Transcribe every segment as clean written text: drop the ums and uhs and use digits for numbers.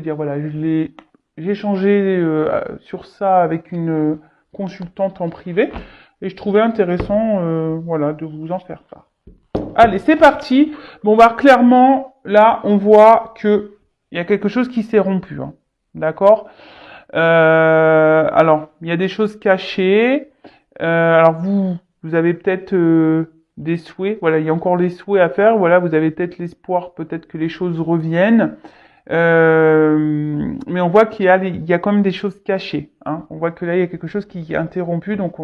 dire, voilà, j'ai échangé sur ça avec une consultante en privé et je trouvais intéressant, voilà, de vous en faire part. Allez, c'est parti. Bon, bah clairement, là, on voit que il y a quelque chose qui s'est rompu, hein. D'accord? Alors, il y a des choses cachées. Alors vous avez peut-être des souhaits. Voilà, il y a encore les souhaits à faire. Voilà, vous avez peut-être l'espoir, peut-être que les choses reviennent. Mais on voit il y a quand même des choses cachées, hein. On voit que là, il y a quelque chose qui est interrompu. Donc,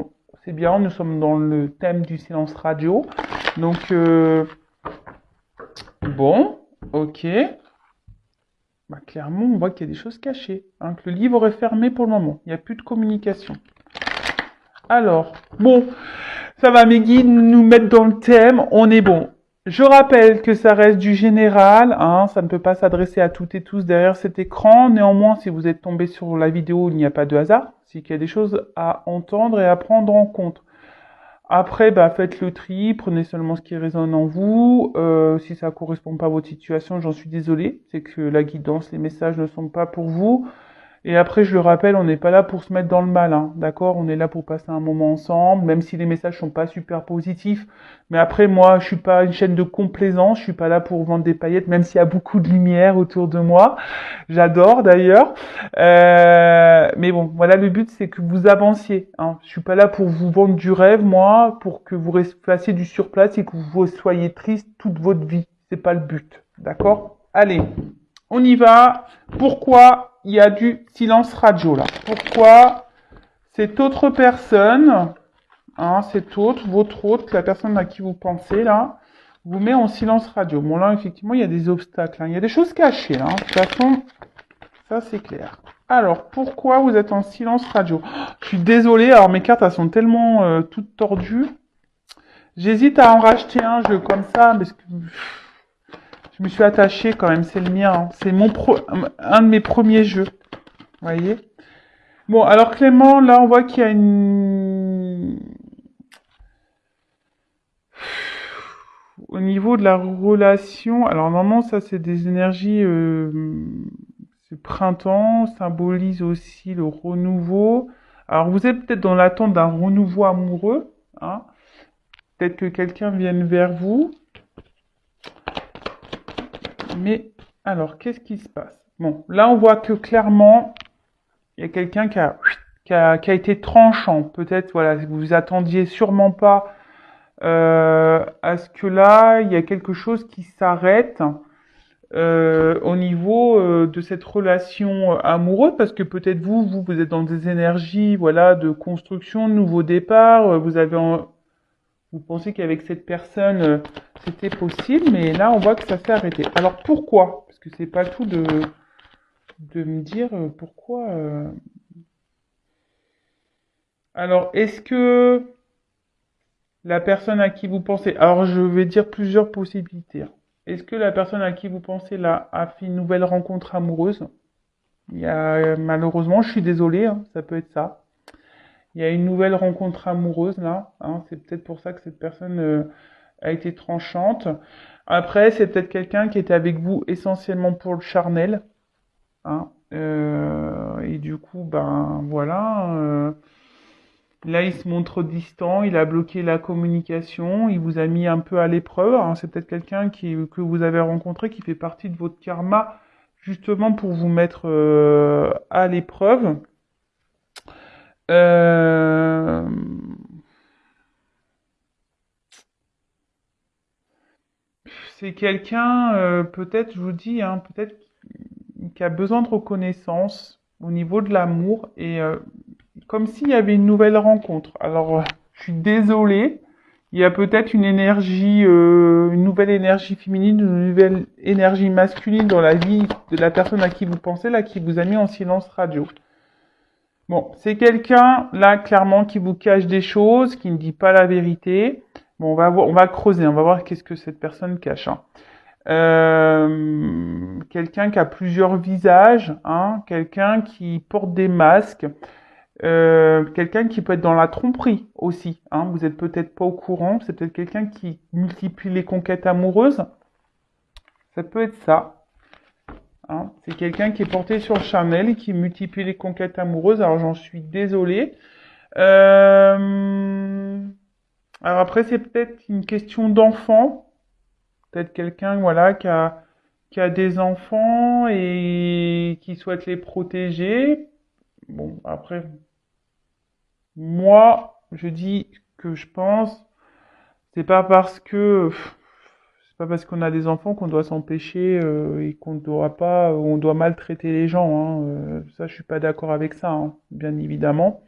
c'est bien. Nous sommes dans le thème du silence radio. Donc, bon, ok. Bah, clairement, on voit qu'il y a des choses cachées, hein, que le livre est fermé pour le moment. Il n'y a plus de communication. Alors, bon, ça va, mes guides nous mettre dans le thème, on est bon. Je rappelle que ça reste du général, hein, ça ne peut pas s'adresser à toutes et tous derrière cet écran. Néanmoins, si vous êtes tombé sur la vidéo, il n'y a pas de hasard. C'est qu'il y a des choses à entendre et à prendre en compte. Après, bah, faites le tri, prenez seulement ce qui résonne en vous. Si ça correspond pas à votre situation, j'en suis désolé. C'est que la guidance, les messages ne sont pas pour vous. Et après, je le rappelle, on n'est pas là pour se mettre dans le mal, hein, d'accord? On est là pour passer un moment ensemble, même si les messages sont pas super positifs. Mais après, moi, je suis pas une chaîne de complaisance, je suis pas là pour vendre des paillettes, même s'il y a beaucoup de lumière autour de moi. J'adore d'ailleurs. Mais bon, voilà, le but, c'est que vous avanciez, hein. Je suis pas là pour vous vendre du rêve, moi, pour que vous fassiez du surplace et que vous soyez triste toute votre vie. C'est pas le but, d'accord? Allez, on y va. Pourquoi il y a du silence radio là? Pourquoi cette autre personne, hein, cette autre, votre autre, la personne à qui vous pensez là, vous met en silence radio? Bon là, effectivement, il y a des obstacles, hein. Il y a des choses cachées là, hein. De toute façon, ça c'est clair. Alors, pourquoi vous êtes en silence radio? Je suis désolée, alors mes cartes elles sont tellement toutes tordues. J'hésite à en racheter un jeu comme ça, parce que je me suis attachée quand même, c'est le mien, hein. C'est un de mes premiers jeux, vous voyez. Bon, alors Clément, là on voit qu'il y a une... Au niveau de la relation, alors normalement ça c'est des énergies... Ce printemps symbolise aussi le renouveau. Alors vous êtes peut-être dans l'attente d'un renouveau amoureux, hein. Peut-être que quelqu'un vienne vers vous. Mais alors, qu'est-ce qui se passe? Bon, là on voit que clairement, il y a quelqu'un qui a été tranchant. Peut-être, voilà, vous vous attendiez sûrement pas à ce que là, il y a quelque chose qui s'arrête au niveau de cette relation amoureuse, parce que peut-être vous êtes dans des énergies, voilà, de construction, de nouveau départ. Vous pensez qu'avec cette personne, c'était possible, mais là, on voit que ça s'est arrêté. Alors pourquoi? Parce que c'est pas tout de me dire pourquoi. Alors, est-ce que la personne à qui vous pensez, alors je vais dire plusieurs possibilités, hein. Est-ce que la personne à qui vous pensez là a fait une nouvelle rencontre amoureuse? Il y a malheureusement, je suis désolée, hein, ça peut être ça. Il y a une nouvelle rencontre amoureuse là, hein, c'est peut-être pour ça que cette personne a été tranchante. Après, c'est peut-être quelqu'un qui était avec vous essentiellement pour le charnel, hein, et du coup, ben voilà. Là, il se montre distant, il a bloqué la communication, il vous a mis un peu à l'épreuve, hein. C'est peut-être quelqu'un que vous avez rencontré qui fait partie de votre karma, justement pour vous mettre à l'épreuve. Euh, c'est quelqu'un, peut-être, je vous dis, hein, peut-être qui a besoin de reconnaissance au niveau de l'amour et comme s'il y avait une nouvelle rencontre. Alors, je suis désolée, il y a peut-être une nouvelle énergie féminine, une nouvelle énergie masculine dans la vie de la personne à qui vous pensez, là, qui vous a mis en silence radio. Bon, c'est quelqu'un, là, clairement, qui vous cache des choses, qui ne dit pas la vérité. Bon, on va creuser, on va voir qu'est-ce que cette personne cache, hein. Quelqu'un qui a plusieurs visages, hein, quelqu'un qui porte des masques, quelqu'un qui peut être dans la tromperie aussi, hein, vous êtes peut-être pas au courant, c'est peut-être quelqu'un qui multiplie les conquêtes amoureuses, ça peut être ça, Hein. C'est quelqu'un qui est porté sur le charnel et qui multiplie les conquêtes amoureuses. Alors j'en suis désolée. Alors après, c'est peut-être une question d'enfant. Peut-être quelqu'un, voilà, qui a des enfants et qui souhaite les protéger. Bon, après, moi, je dis que je pense, c'est pas parce que, c'est pas parce qu'on a des enfants qu'on doit s'empêcher et qu'on ne doit pas, on doit maltraiter les gens. Hein. Ça, je suis pas d'accord avec ça, hein, bien évidemment.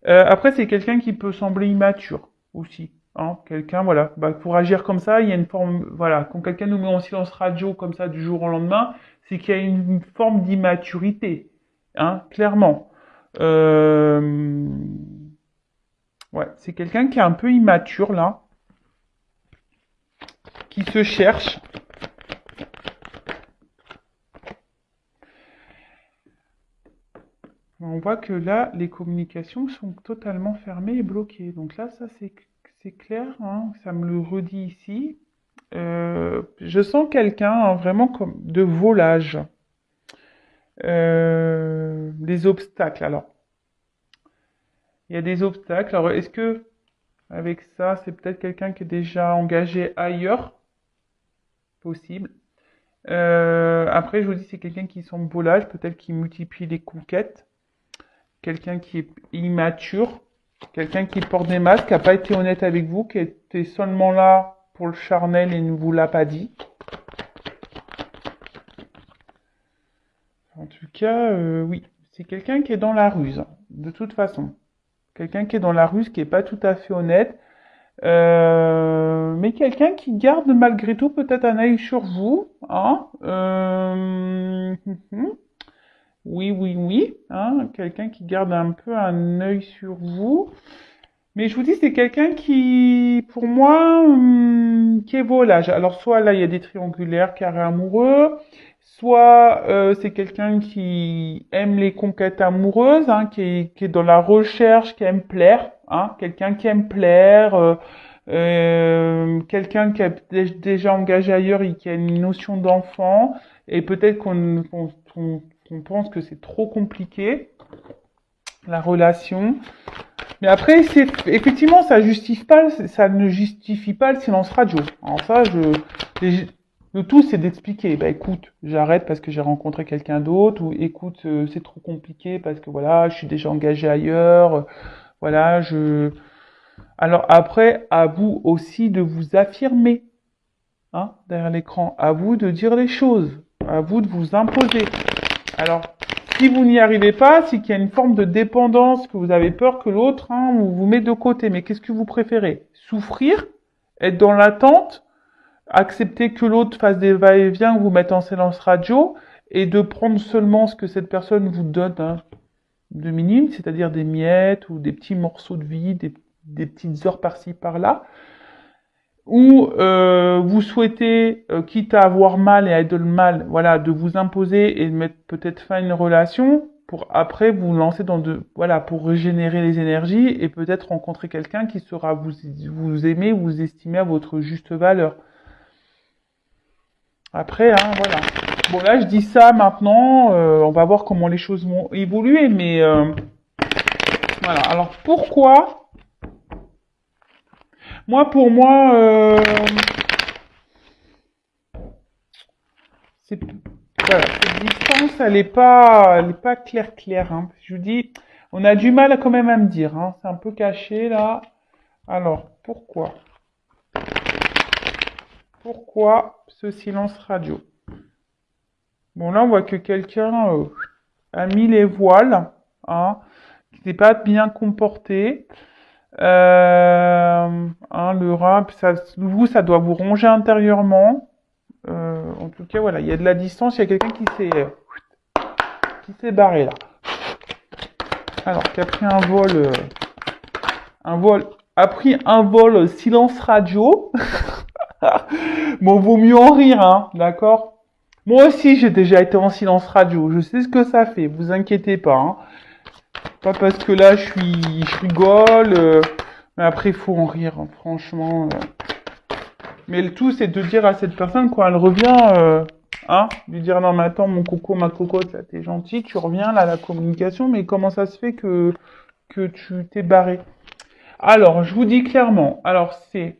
Après, c'est quelqu'un qui peut sembler immature aussi. Hein. Quelqu'un, voilà, bah, pour agir comme ça, il y a une forme, voilà, quand quelqu'un nous met en silence radio comme ça du jour au lendemain, c'est qu'il y a une forme d'immaturité, hein, clairement. Euh, ouais, c'est quelqu'un qui est un peu immature là, qui se cherche. On voit que là, les communications sont totalement fermées et bloquées. Donc là, ça c'est clair, hein, ça me le redit ici. Je sens quelqu'un hein, vraiment comme de volage. Les obstacles. Alors, il y a des obstacles. Alors, est-ce que avec ça, c'est peut-être quelqu'un qui est déjà engagé ailleurs? Possible. Après, je vous dis, c'est quelqu'un qui semble volage, peut-être qui multiplie les conquêtes. Quelqu'un qui est immature. Quelqu'un qui porte des masques, qui n'a pas été honnête avec vous, qui était seulement là pour le charnel et ne vous l'a pas dit. En tout cas, oui, c'est quelqu'un qui est dans la ruse, de toute façon. Quelqu'un qui est dans la ruse, qui est pas tout à fait honnête, mais quelqu'un qui garde malgré tout peut-être un œil sur vous, hein. Oui, oui, oui, hein, quelqu'un qui garde un peu un œil sur vous. Mais je vous dis, c'est quelqu'un qui, pour moi, qui est volage. Alors, soit là, il y a des triangulaires, carrés amoureux, soit c'est quelqu'un qui aime les conquêtes amoureuses, hein, qui est dans la recherche, qui aime plaire, hein, quelqu'un qui aime plaire, quelqu'un qui est déjà engagé ailleurs et qui a une notion d'enfant, et peut-être qu'on pense que c'est trop compliqué, la relation. Mais après, c'est effectivement, ça ne justifie pas le silence radio. Alors ça, le tout, c'est d'expliquer. Bah écoute, j'arrête parce que j'ai rencontré quelqu'un d'autre, ou écoute, c'est trop compliqué parce que voilà, je suis déjà engagé ailleurs. Voilà, Alors après, à vous aussi de vous affirmer, hein, derrière l'écran. À vous de dire les choses. À vous de vous imposer. Alors, si vous n'y arrivez pas, c'est qu'il y a une forme de dépendance, que vous avez peur que l'autre hein, vous mette de côté. Mais qu'est-ce que vous préférez? Souffrir? Être dans l'attente? Accepter que l'autre fasse des va-et-vient, vous mette en silence radio? Et de prendre seulement ce que cette personne vous donne hein, de minime, c'est-à-dire des miettes ou des petits morceaux de vie, des petites heures par-ci, par-là? Ou vous souhaitez, quitte à avoir mal et à être le mal, voilà, de vous imposer et de mettre peut-être fin à une relation pour après vous lancer voilà, pour régénérer les énergies et peut-être rencontrer quelqu'un qui saura vous aimer, vous estimer à votre juste valeur. Après, hein, voilà. Bon là, je dis ça maintenant, on va voir comment les choses vont évoluer, mais voilà. Alors pourquoi? Pour moi, c'est voilà, cette distance, elle est pas claire. Hein. Je vous dis, on a du mal quand même à me dire. Hein. C'est un peu caché là. Alors, pourquoi? Pourquoi ce silence radio? Bon, là, on voit que quelqu'un a mis les voiles, hein, qui n'est pas bien comporté. Hein, le rat, ça doit vous ronger intérieurement. En tout cas, voilà, il y a de la distance, il y a quelqu'un qui s'est barré là. Alors, qui a pris a pris un vol silence radio. Bon, vaut mieux en rire, hein, d'accord? Moi aussi, j'ai déjà été en silence radio. Je sais ce que ça fait. Vous inquiétez pas. Hein. Pas parce que là, je rigole. Mais après, il faut en rire, hein, franchement. Mais le tout, c'est de dire à cette personne quand elle revient, Hein? Lui dire, non, mais attends, mon coco, ma cocotte, là, t'es gentil, tu reviens, là, la communication, mais comment ça se fait que tu t'es barré? Alors, je vous dis clairement, alors c'est,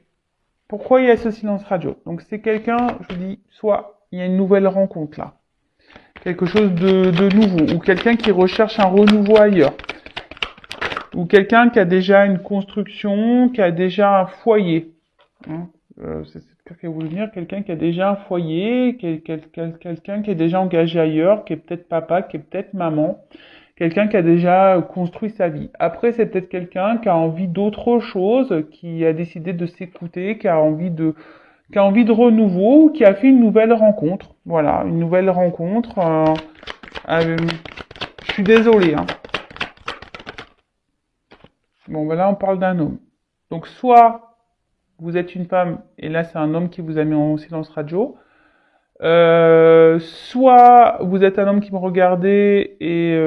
pourquoi il y a ce silence radio? Donc, c'est quelqu'un, je vous dis, soit il y a une nouvelle rencontre, là, quelque chose de nouveau, ou quelqu'un qui recherche un renouveau ailleurs, ou quelqu'un qui a déjà une construction, qui a déjà un foyer. Hein. C'est cette carte qui voulu dire quelqu'un qui a déjà un foyer, quelqu'un qui est déjà engagé ailleurs, qui est peut-être papa, qui est peut-être maman, quelqu'un qui a déjà construit sa vie. Après, c'est peut-être quelqu'un qui a envie d'autre chose, qui a décidé de s'écouter, qui a envie de renouveau, ou qui a fait une nouvelle rencontre. Voilà, une nouvelle rencontre. Euh, je suis désolée, hein. Bon, ben là, on parle d'un homme. Donc, soit vous êtes une femme, et là, c'est un homme qui vous a mis en silence radio. Soit vous êtes un homme qui me regardez et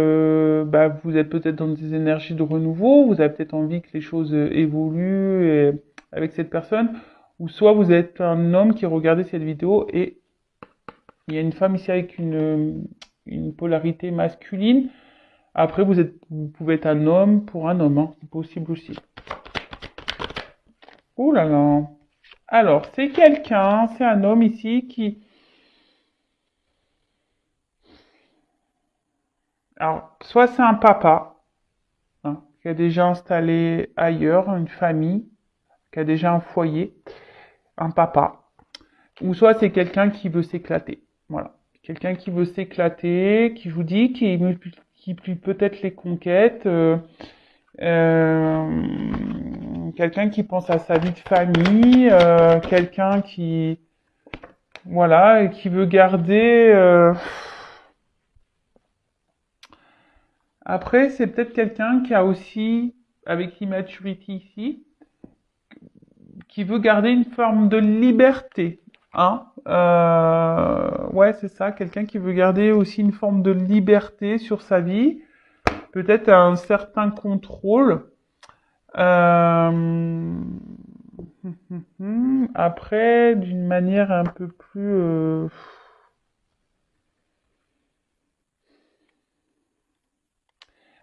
bah, vous êtes peut-être dans des énergies de renouveau, vous avez peut-être envie que les choses évoluent avec cette personne, ou soit vous êtes un homme qui regardait cette vidéo et il y a une femme ici avec une polarité masculine. Après, vous pouvez être un homme pour un homme, hein, c'est possible aussi. Ouh là là. Alors, c'est un homme ici alors, soit c'est un papa, hein, qui a déjà installé ailleurs une famille, qui a déjà un foyer, un papa, ou soit c'est quelqu'un qui veut s'éclater. Voilà. Quelqu'un qui veut s'éclater, qui vous dit, qui multiplie peut-être les conquêtes, quelqu'un qui pense à sa vie de famille, quelqu'un qui, voilà, et qui veut garder, après, c'est peut-être quelqu'un qui a aussi, avec l'immaturité ici, qui veut garder une forme de liberté. Hein? Ouais, c'est ça, quelqu'un qui veut garder aussi une forme de liberté sur sa vie, peut-être un certain contrôle. Euh... Après, d'une manière un peu plus...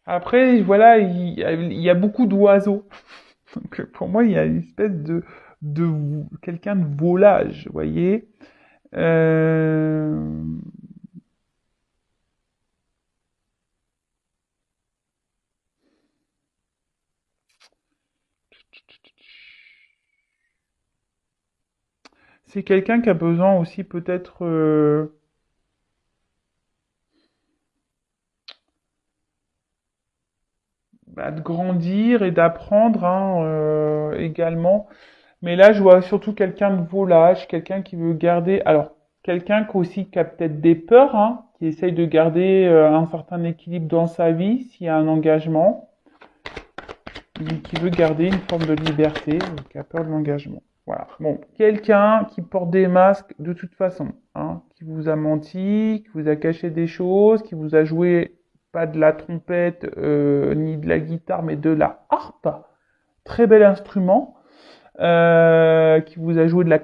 Après, voilà, il y a beaucoup d'oiseaux. Donc, pour moi, il y a une espèce de quelqu'un de volage, vous voyez. Euh, c'est quelqu'un qui a besoin aussi peut-être bah, de grandir et d'apprendre hein, également. Mais là, je vois surtout quelqu'un de volage, quelqu'un qui veut garder. Alors, quelqu'un qui aussi qui a peut-être des peurs, hein, qui essaye de garder un certain équilibre dans sa vie s'il y a un engagement, qui veut garder une forme de liberté, qui a peur de l'engagement. Voilà. Bon, quelqu'un qui porte des masques de toute façon, hein, qui vous a menti, qui vous a caché des choses, qui vous a joué pas de la trompette ni de la guitare, mais de la harpe, très bel instrument, qui vous a joué de la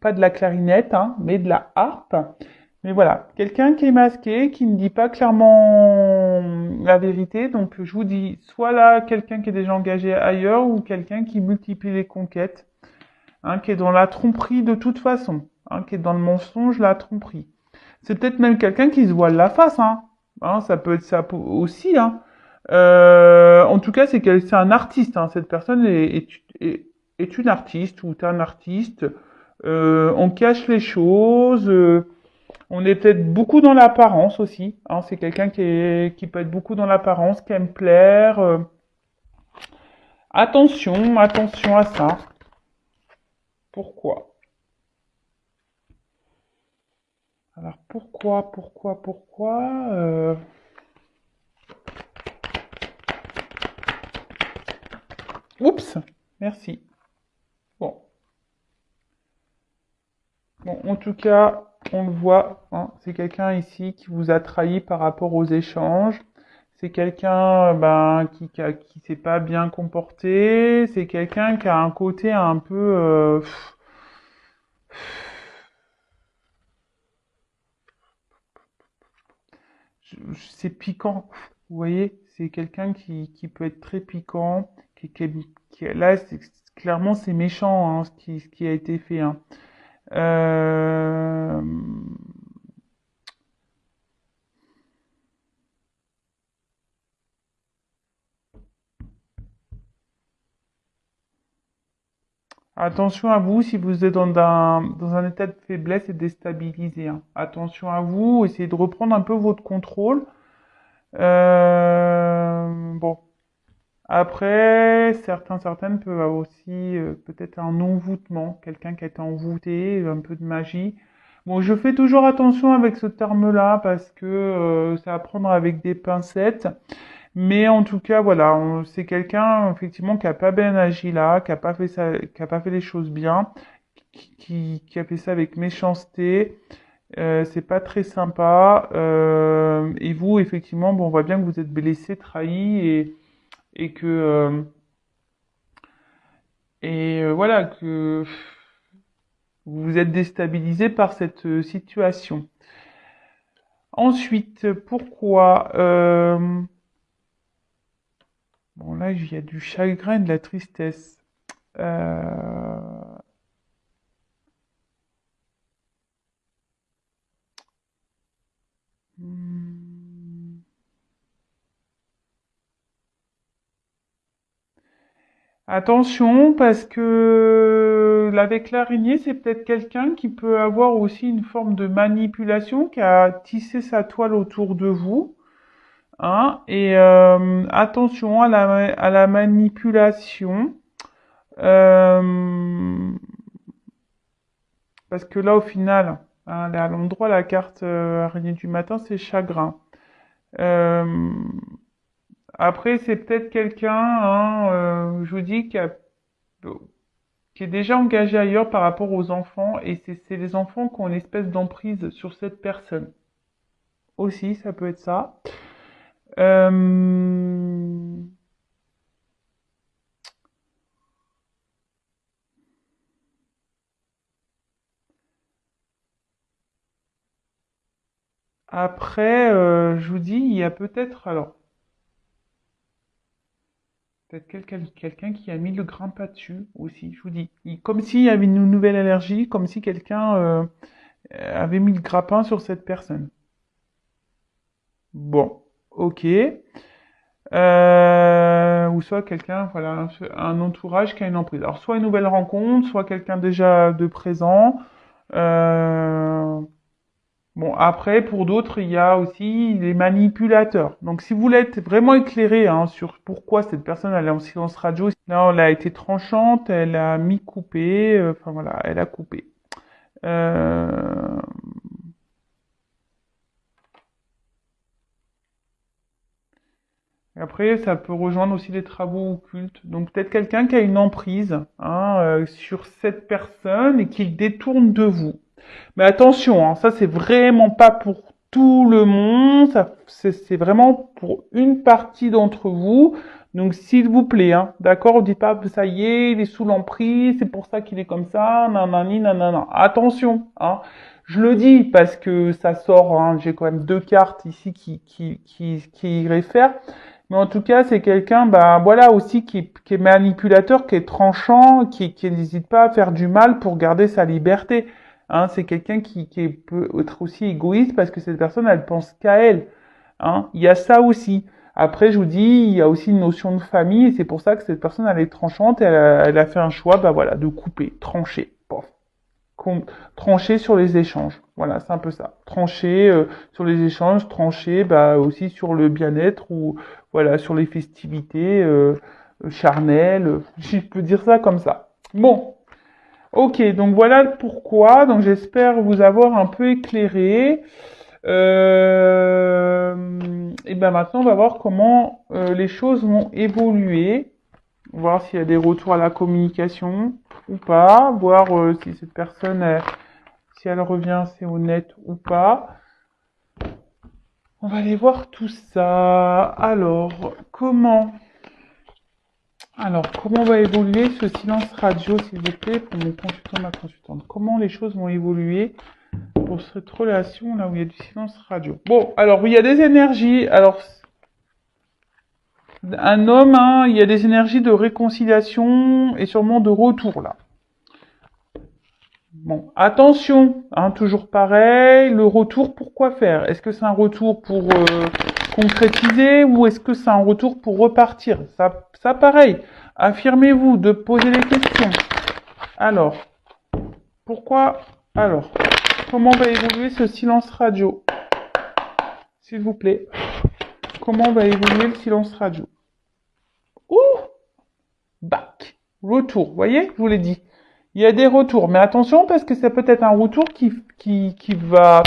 pas de la clarinette, hein, mais de la harpe. Mais voilà, quelqu'un qui est masqué, qui ne dit pas clairement la vérité. Donc je vous dis, soit là, quelqu'un qui est déjà engagé ailleurs, ou quelqu'un qui multiplie les conquêtes, hein, qui est dans la tromperie de toute façon, hein, qui est dans le mensonge, la tromperie. C'est peut-être même quelqu'un qui se voile la face, hein. Hein, ça peut être ça aussi, hein. En tout cas, c'est un artiste, hein. Cette personne est une artiste ou est un artiste. On cache les choses. On est peut-être beaucoup dans l'apparence aussi. Hein. C'est quelqu'un qui peut être beaucoup dans l'apparence, qui aime plaire. Attention, attention à ça. Pourquoi? Alors pourquoi Oups, merci. Bon, bon, en tout cas, on le voit. Hein, c'est quelqu'un ici qui vous a trahi par rapport aux échanges. C'est quelqu'un ben, qui s'est pas bien comporté. C'est quelqu'un qui a un côté un peu c'est piquant. Vous voyez, c'est quelqu'un qui peut être très piquant, là, clairement, c'est méchant, hein, ce qui a été fait, hein. Euh, Attention à vous si vous êtes dans un état de faiblesse et déstabilisé, hein. Attention à vous, essayez de reprendre un peu votre contrôle. Bon, après, certaines peuvent avoir aussi peut-être un envoûtement, quelqu'un qui a été envoûté, un peu de magie. Bon, je fais toujours attention avec ce terme-là parce que c'est à prendre avec des pincettes. Mais en tout cas, voilà, c'est quelqu'un effectivement qui a pas bien agi là, qui a pas fait ça, qui a pas fait les choses bien, qui a fait ça avec méchanceté. C'est pas très sympa. Et vous, effectivement, bon, on voit bien que vous êtes blessé, trahi et que voilà que vous vous êtes déstabilisé par cette situation. Ensuite, pourquoi bon là il y a du chagrin, de la tristesse. Euh, hmm, Attention, parce que avec l'araignée, c'est peut-être quelqu'un qui peut avoir aussi une forme de manipulation, qui a tissé sa toile autour de vous, hein, et attention à la manipulation, euh, parce que là, au final, hein, à l'endroit, la carte araignée du matin, c'est chagrin. Euh, Après, c'est peut-être quelqu'un, hein, je vous dis, qui est déjà engagé ailleurs par rapport aux enfants, et c'est les enfants qui ont une espèce d'emprise sur cette personne. Aussi, ça peut être ça. Euh, Après, je vous dis, il y a peut-être, alors, peut-être quelqu'un qui a mis le grappin dessus aussi, je vous dis. Comme s'il y avait une nouvelle allergie, comme si quelqu'un avait mis le grappin sur cette personne. Bon, ok. Ou soit quelqu'un, voilà, un entourage qui a une emprise. Alors, soit une nouvelle rencontre, soit quelqu'un déjà de présent. Euh, bon, après, pour d'autres, il y a aussi les manipulateurs. Donc, si vous voulez être vraiment éclairé hein, sur pourquoi cette personne elle est en silence radio, là, elle a été tranchante, elle a mis coupé, enfin voilà, elle a coupé. Euh, Après, ça peut rejoindre aussi les travaux occultes. Donc peut-être quelqu'un qui a une emprise hein, sur cette personne et qui le détourne de vous. Mais attention, hein, ça c'est vraiment pas pour tout le monde, ça c'est vraiment pour une partie d'entre vous. Donc s'il vous plaît, hein, d'accord, on dit pas ça y est, il est sous l'emprise, c'est pour ça qu'il est comme ça, nanani, nanana. Attention, hein. Je le dis parce que ça sort, hein, j'ai quand même deux cartes ici qui y réfèrent. Mais en tout cas, c'est quelqu'un, bah voilà aussi qui est manipulateur, qui est tranchant, qui n'hésite pas à faire du mal pour garder sa liberté. Hein, c'est quelqu'un qui peut être aussi égoïste parce que cette personne, elle pense qu'à elle. Hein. Il y a ça aussi. Après, je vous dis, il y a aussi une notion de famille et c'est pour ça que cette personne, elle est tranchante et elle a fait un choix, bah voilà, de couper, trancher. Pof. Trancher sur les échanges. Voilà, c'est un peu ça. Trancher sur les échanges, trancher bah, aussi sur le bien-être ou voilà sur les festivités charnelles. Je peux dire ça comme ça. Bon, ok, donc voilà pourquoi. Donc j'espère vous avoir un peu éclairé. Et ben maintenant, on va voir comment les choses vont évoluer. Voir s'il y a des retours à la communication ou pas. Voir si cette personne, si elle revient, c'est honnête ou pas. On va aller voir tout ça. Comment va évoluer ce silence radio, s'il vous plaît, pour mon consultant, ma consultante? Comment les choses vont évoluer pour cette relation là où il y a du silence radio. Bon, alors il y a des énergies. Alors un homme, hein, il y a des énergies de réconciliation et sûrement de retour là. Bon, attention, hein, toujours pareil, le retour pour quoi faire? Est-ce que c'est un retour pour concrétiser ou est-ce que c'est un retour pour repartir? Ça pareil, affirmez-vous de poser des questions. Alors, pourquoi? Alors, comment va évoluer ce silence radio? S'il vous plaît. Comment va évoluer le silence radio? Ouh! Back. Retour. Vous voyez? Je vous l'ai dit. Il y a des retours. Mais attention parce que c'est peut-être un retour qui va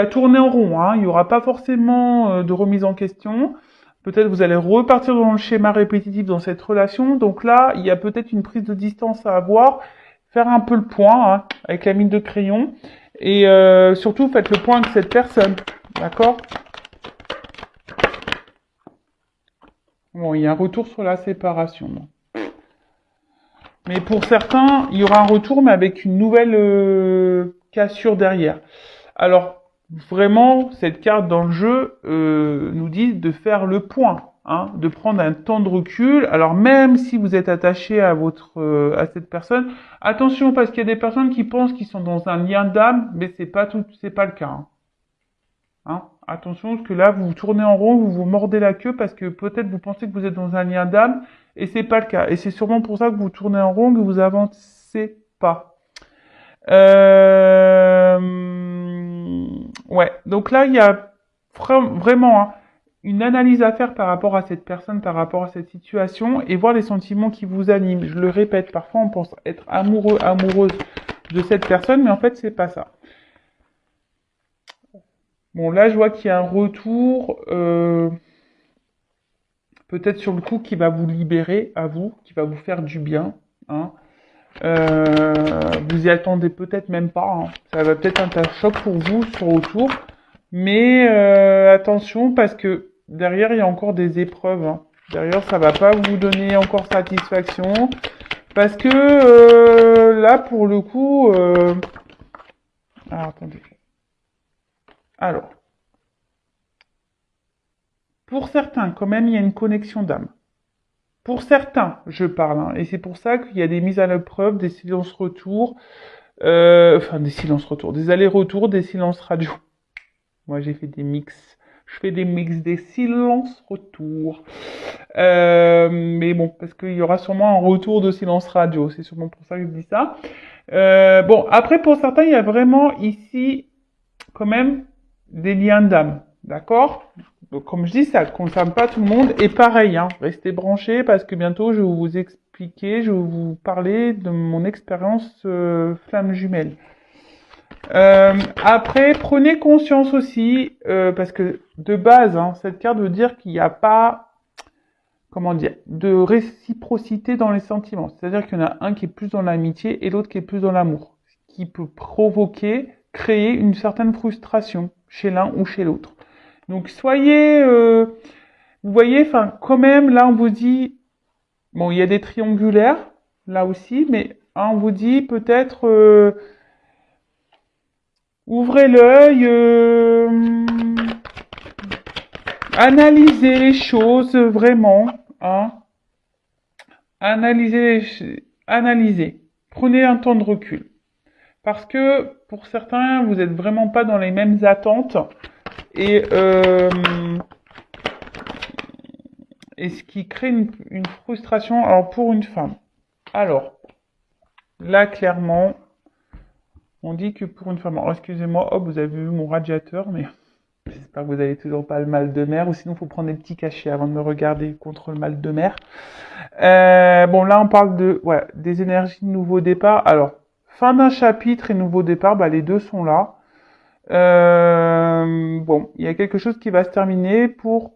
tourner en rond. Hein. Il n'y aura pas forcément de remise en question. Peut-être vous allez repartir dans le schéma répétitif dans cette relation. Donc là, il y a peut-être une prise de distance à avoir. Faire un peu le point hein, avec la mine de crayon. Et surtout, faites le point avec cette personne. D'accord? Bon, il y a un retour sur la séparation. Non. Mais pour certains, il y aura un retour, mais avec une nouvelle cassure derrière. Alors, vraiment, cette carte dans le jeu nous dit de faire le point, hein, de prendre un temps de recul. Alors, même si vous êtes attaché à à cette personne, attention, parce qu'il y a des personnes qui pensent qu'ils sont dans un lien d'âme, mais c'est pas le cas. Hein. Attention, parce que là, vous tournez en rond, vous vous mordez la queue parce que peut-être vous pensez que vous êtes dans un lien d'âme et c'est pas le cas. Et c'est sûrement pour ça que vous tournez en rond, que vous avancez pas. Ouais. Donc là, il y a vraiment hein, une analyse à faire par rapport à cette personne, par rapport à cette situation et voir les sentiments qui vous animent. Je le répète, parfois on pense être amoureux, amoureuse de cette personne, mais en fait, c'est pas ça. Bon, là, je vois qu'il y a un retour, peut-être sur le coup, qui va vous libérer à vous, qui va vous faire du bien. Hein. Vous y attendez peut-être même pas. Hein. Ça va peut-être être un choc pour vous sur le retour. Mais attention, parce que derrière, il y a encore des épreuves. Hein. Derrière, ça va pas vous donner encore satisfaction. Parce que là, pour le coup... Alors, attendez. Alors... Pour certains, quand même, il y a une connexion d'âme. Pour certains, je parle, hein, et c'est pour ça qu'il y a des mises à l'épreuve, des silences-retours, enfin des silences-retours, des allers-retours, des silences radio. Moi, j'ai fait des mix. Je fais des mix des silences-retours. Mais bon, parce qu'il y aura sûrement un retour de silence radio. C'est sûrement pour ça que je dis ça. Bon, après, pour certains, il y a vraiment ici, quand même, des liens d'âme. D'accord? Donc, comme je dis, ça ne concerne pas tout le monde. Et pareil, hein, restez branchés parce que bientôt, je vais vous expliquer, je vais vous parler de mon expérience flamme jumelle. Après, prenez conscience aussi, parce que de base, hein, cette carte veut dire qu'il n'y a pas, comment dire, de réciprocité dans les sentiments. C'est-à-dire qu'il y en a un qui est plus dans l'amitié et l'autre qui est plus dans l'amour. Ce qui peut provoquer, créer une certaine frustration chez l'un ou chez l'autre. Donc soyez, vous voyez, enfin quand même là on vous dit, bon il y a des triangulaires là aussi, mais hein, on vous dit peut-être ouvrez l'œil, analysez les choses vraiment, hein, analysez, prenez un temps de recul, parce que pour certains vous êtes vraiment pas dans les mêmes attentes et ce qui crée une frustration alors pour une femme. Alors, là, clairement, on dit que pour une femme... Alors, excusez-moi, hop, vous avez vu mon radiateur, mais j'espère que vous n'avez toujours pas le mal de mer, ou sinon, il faut prendre des petits cachets avant de me regarder contre le mal de mer. Bon, là, on parle des énergies de nouveau départ. Alors, fin d'un chapitre et nouveau départ, bah, les deux sont là. Bon, il y a quelque chose qui va se terminer pour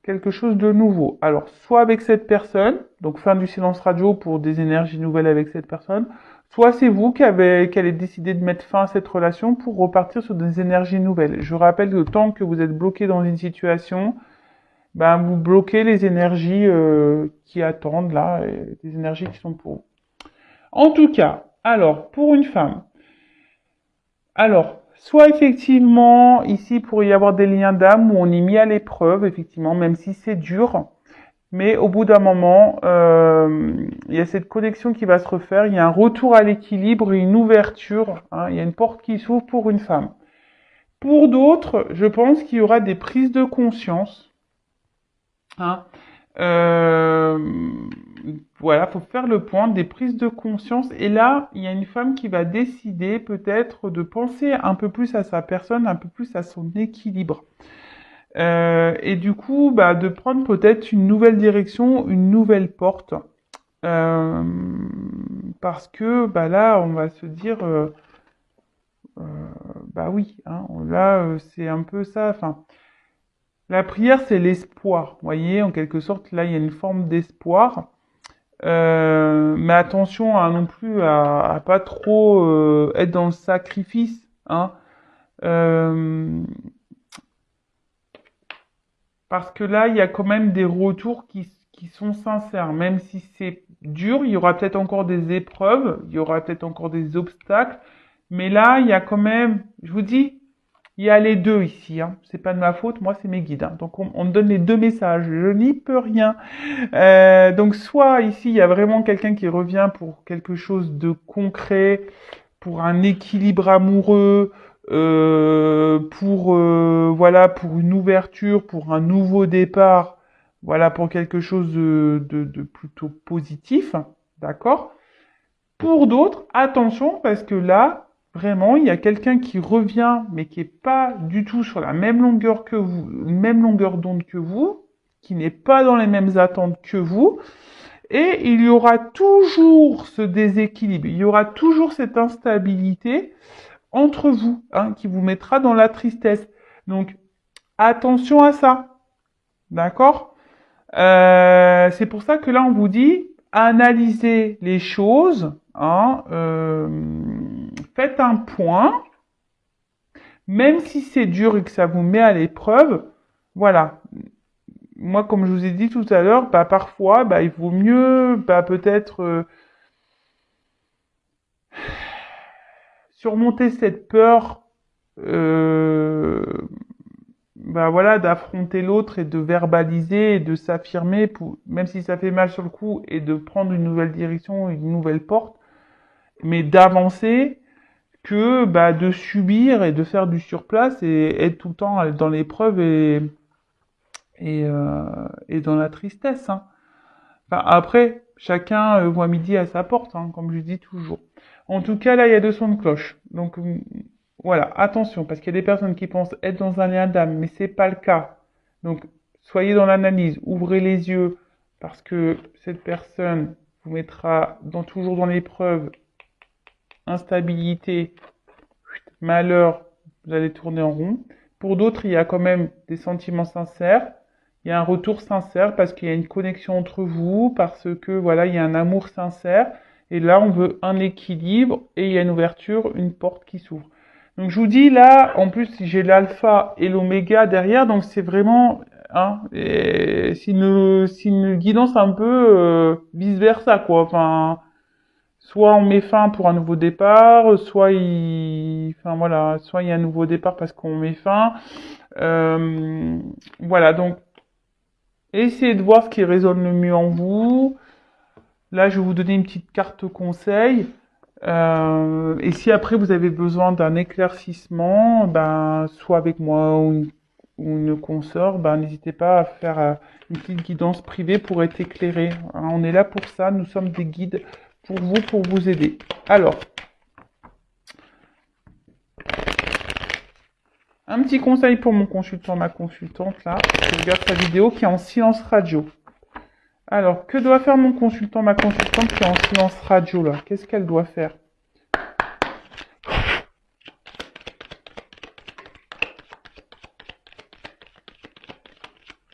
quelque chose de nouveau. Alors, soit avec cette personne, donc fin du silence radio pour des énergies nouvelles avec cette personne, soit c'est vous qui allez décider de mettre fin à cette relation pour repartir sur des énergies nouvelles. Je rappelle que tant que vous êtes bloqué dans une situation, ben vous bloquez les énergies qui attendent là, des énergies qui sont pour vous. En tout cas, alors, pour une femme, Alors, soit effectivement, ici, il pourrait y avoir des liens d'âme où on est mis à l'épreuve, effectivement, même si c'est dur. Mais au bout d'un moment, il y a cette connexion qui va se refaire, il y a un retour à l'équilibre et une ouverture, hein, il y a une porte qui s'ouvre pour une femme. Pour d'autres, je pense qu'il y aura des prises de conscience, hein. Euh, voilà, faut faire le point des prises de conscience. Et là, il y a une femme qui va décider peut-être de penser un peu plus à sa personne, un peu plus à son équilibre. Et du coup, bah, de prendre peut-être une nouvelle direction, une nouvelle porte. Euh, Parce que bah là, on va se dire, euh, bah oui, hein, là, c'est un peu ça. Enfin, la prière, c'est l'espoir. Vous voyez, en quelque sorte, là, il y a une forme d'espoir. Mais attention hein, non plus à pas trop être dans le sacrifice, hein. Euh, Parce que là, il y a quand même des retours qui sont sincères. Même si c'est dur, il y aura peut-être encore des épreuves, il y aura peut-être encore des obstacles. Mais là, il y a quand même, je vous dis, il y a les deux ici. Hein. C'est pas de ma faute, moi c'est mes guides. Hein. Donc on me donne les deux messages. Je n'y peux rien. Donc soit ici, il y a vraiment quelqu'un qui revient pour quelque chose de concret, pour un équilibre amoureux, pour voilà, pour une ouverture, pour un nouveau départ, voilà, pour quelque chose de plutôt positif, d'accord? Pour d'autres, attention, parce que là, vraiment, il y a quelqu'un qui revient, mais qui est pas du tout sur la même longueur que vous, même longueur d'onde que vous, qui n'est pas dans les mêmes attentes que vous, et il y aura toujours ce déséquilibre, il y aura toujours cette instabilité entre vous, hein, qui vous mettra dans la tristesse. Donc, attention à ça, d'accord? C'est pour ça que là, on vous dit, analysez les choses, hein, faites un point, même si c'est dur et que ça vous met à l'épreuve, voilà. Moi, comme je vous ai dit tout à l'heure, bah, parfois, bah, il vaut mieux, bah, peut-être surmonter cette peur, euh, bah voilà, d'affronter l'autre et de verbaliser et de s'affirmer, pour, même si ça fait mal sur le coup, et de prendre une nouvelle direction, une nouvelle porte, mais d'avancer que bah, de subir et de faire du surplace et être tout le temps dans l'épreuve et dans la tristesse. Hein. Enfin, après, chacun voit midi à sa porte, hein, comme je dis toujours. En tout cas, là, il y a deux sons de cloche. Donc, voilà, attention, parce qu'il y a des personnes qui pensent être dans un lien d'âme, mais c'est pas le cas. Donc, soyez dans l'analyse, ouvrez les yeux, parce que cette personne vous mettra toujours dans l'épreuve, instabilité, malheur, vous allez tourner en rond. Pour d'autres, il y a quand même des sentiments sincères. Il y a un retour sincère parce qu'il y a une connexion entre vous, parce que voilà, il y a un amour sincère. Et là, on veut un équilibre et il y a une ouverture, une porte qui s'ouvre. Donc je vous dis là, en plus j'ai l'alpha et l'oméga derrière, donc c'est vraiment hein, c'est une guidance un peu vice versa quoi. Enfin, soit on met fin pour un nouveau départ, enfin voilà, soit il y a un nouveau départ parce qu'on met fin. Euh, voilà, donc essayez de voir ce qui résonne le mieux en vous. Là, je vais vous donner une petite carte conseil. Et si après vous avez besoin d'un éclaircissement, ben, soit avec moi ou une consoeur, ben, n'hésitez pas à faire une petite guidance privée pour être éclairé. Hein, on est là pour ça, nous sommes des guides pour vous aider. Alors, un petit conseil pour mon consultant, ma consultante là, qui regarde sa vidéo qui est en silence radio. Alors, que doit faire mon consultant, ma consultante qui est en silence radio là? Qu'est-ce qu'elle doit faire?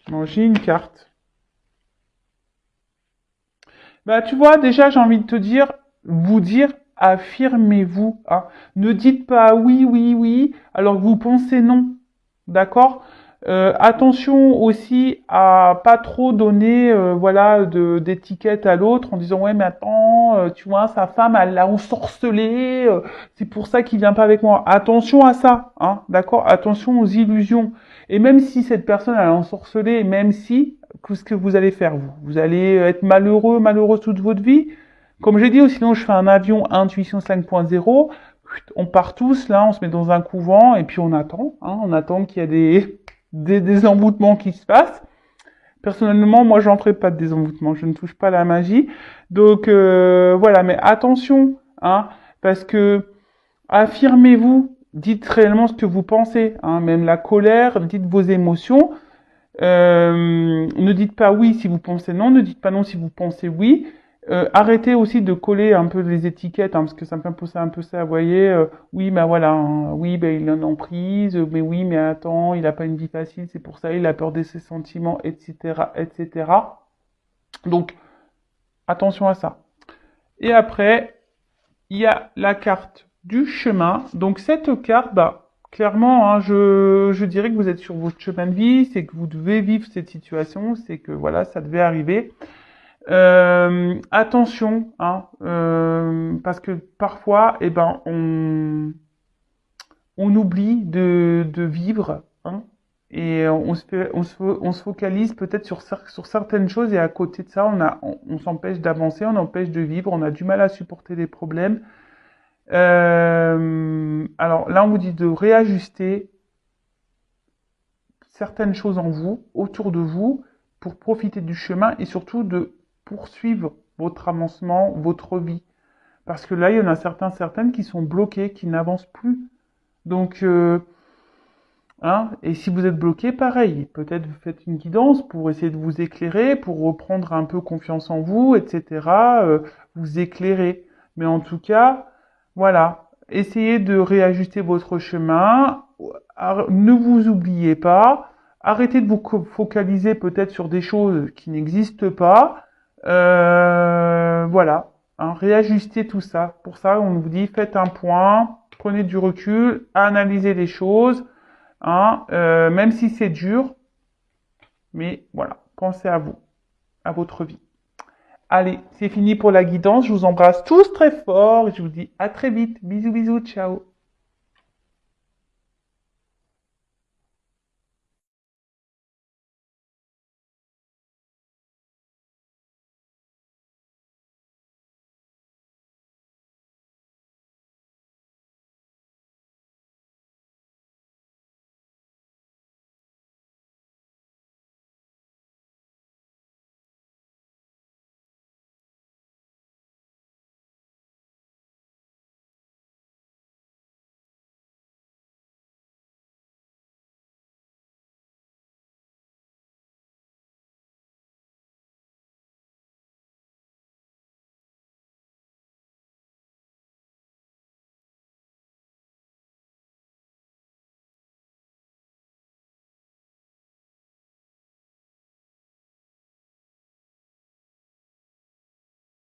Manger une carte. Bah, tu vois, déjà, j'ai envie de te dire, vous dire, affirmez-vous. Hein. Ne dites pas oui, oui, oui, alors que vous pensez non. D'accord? Attention aussi à pas trop donner, voilà, d'étiquette à l'autre en disant ouais, mais attends, non, tu vois, sa femme, elle l'a ensorcelé, c'est pour ça qu'il vient pas avec moi. Attention à ça, hein, d'accord? Attention aux illusions. Et même si cette personne, elle a ensorcelé, même si, qu'est-ce que vous allez faire, vous? Vous allez être malheureux, malheureux toute votre vie? Comme j'ai dit, ou sinon je fais un avion Intuition 5.0, on part tous, là, on se met dans un couvent, et puis on attend, hein, on attend qu'il y a des emboutements qui se passent. Personnellement, moi, j'en ferai pas de désenvoûtement. Je ne touche pas à la magie. Donc, voilà. Mais attention, hein, parce que affirmez-vous, dites réellement ce que vous pensez, hein, même la colère, dites vos émotions. Ne dites pas oui si vous pensez non, ne dites pas non si vous pensez oui. Arrêtez aussi de coller un peu les étiquettes, hein, parce que ça me fait penser un peu ça, vous voyez, oui, ben voilà, hein, oui, ben il est en emprise, mais oui, mais attends, il a pas une vie facile, c'est pour ça, il a peur de ses sentiments, etc., etc. Donc, attention à ça. Et après, il y a la carte du chemin. Donc, cette carte, bah, clairement, hein, je dirais que vous êtes sur votre chemin de vie, c'est que vous devez vivre cette situation, c'est que voilà, ça devait arriver. Attention, hein, parce que parfois, eh ben, on oublie de vivre, hein, et on se focalise peut-être sur certaines choses et à côté de ça, on s'empêche d'avancer, on empêche de vivre, on a du mal à supporter les problèmes. Alors là, on vous dit de réajuster certaines choses en vous, autour de vous, pour profiter du chemin et surtout de poursuivre votre avancement, votre vie. Parce que là, il y en a certaines qui sont bloquées, qui n'avancent plus. Donc, hein, et si vous êtes bloqué, pareil, peut-être vous faites une guidance pour essayer de vous éclairer, pour reprendre un peu confiance en vous, etc., vous éclairer. Mais en tout cas, voilà, essayez de réajuster votre chemin, ne vous oubliez pas, arrêtez de vous focaliser peut-être sur des choses qui n'existent pas, voilà, hein, réajustez tout ça. Pour ça, on vous dit, faites un point, prenez du recul, analysez les choses, hein, même si c'est dur, mais voilà, pensez à vous, à votre vie. Allez, c'est fini pour la guidance, je vous embrasse tous très fort et je vous dis à très vite. Bisous, bisous, ciao.